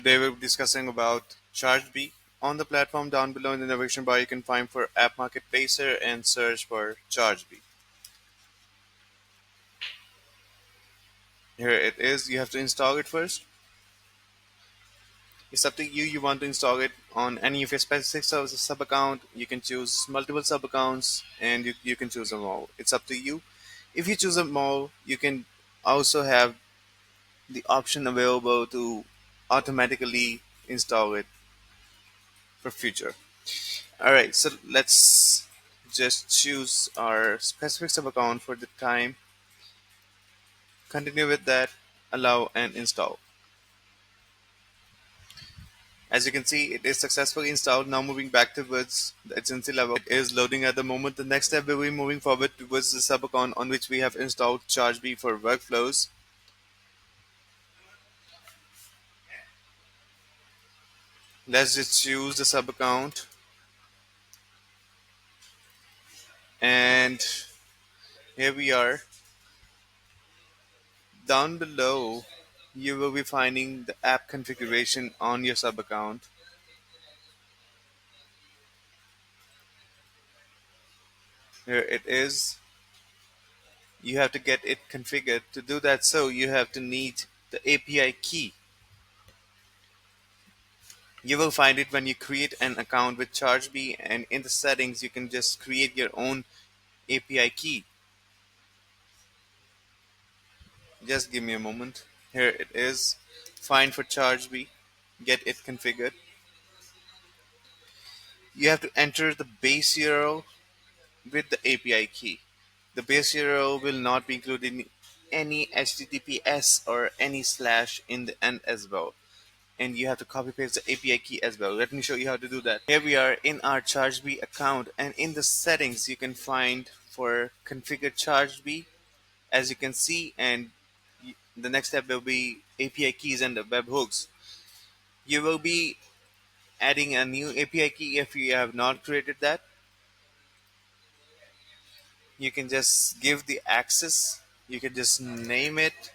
Today we're discussing about Chargebee. On the platform down below in the navigation bar, you can find for App Marketplacer and search for Chargebee. Here it is. You have to install it first. It's up to you. You want to install it on any of your specific services sub account. You can choose multiple sub accounts and you can choose them all. It's up to you. If you choose them all, you can also have the option available to automatically install it for future. All right, so let's just choose our specific sub account for the time. Continue with that, allow and install. As you can see, it is successfully installed. Now moving back towards the agency level, it is loading at the moment. The next step will be moving forward towards the sub account on which we have installed Chargebee for workflows. Let's just choose the sub account and here we are. Down below, you will be finding the app configuration on your sub account. Here it is. You have to get it configured. To do that, so you have to need the API key. You will find it when you create an account with Chargebee, and in the settings you can just create your own API key. Just give me a moment. Here it is. Find for Chargebee, get it configured. You have to enter the base URL with the API key. The base URL will not be including any HTTPS or any slash in the end as well. And you have to copy paste the API key as well. Let me show you how to do that. Here we are in our Chargebee account, and in the settings you can find for configure Chargebee, as you can see, and the next step will be API keys and the webhooks. You will be adding a new API key if you have not created that. You can just give the access, you can just name it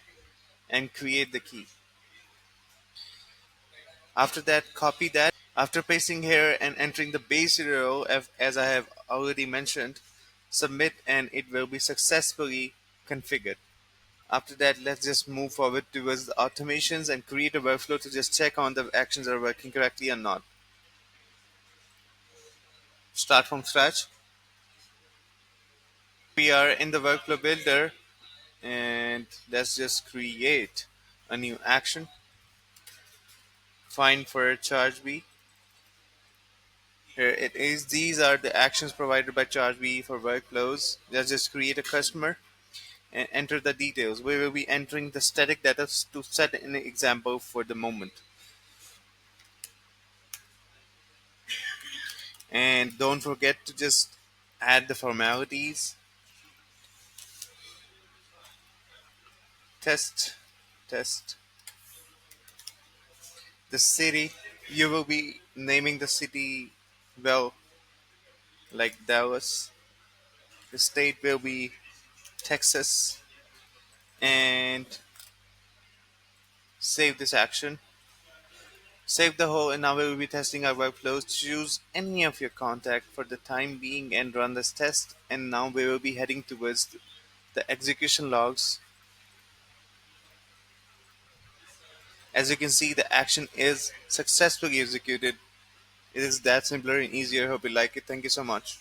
and create the key. After that, copy that. After pasting here and entering the base URL, as I have already mentioned, submit and it will be successfully configured. After that, let's just move forward towards the automations and create a workflow to just check on the actions are working correctly or not. Start from scratch. We are in the workflow builder and let's just create a new action. Find for Chargebee. Here it is. These are the actions provided by Chargebee for workflows. Let's just create a customer and enter the details. We will be entering the static data to set an example for the moment. And don't forget to just add the formalities. Test, test. The city, you will be naming the city, well, like Dallas. The state will be Texas. And save this action. Save the whole, and now we will be testing our workflows. Choose any of your contact for the time being and run this test. And now we will be heading towards the execution logs. As you can see, the action is successfully executed. It is that simpler and easier. Hope you like it. Thank you so much.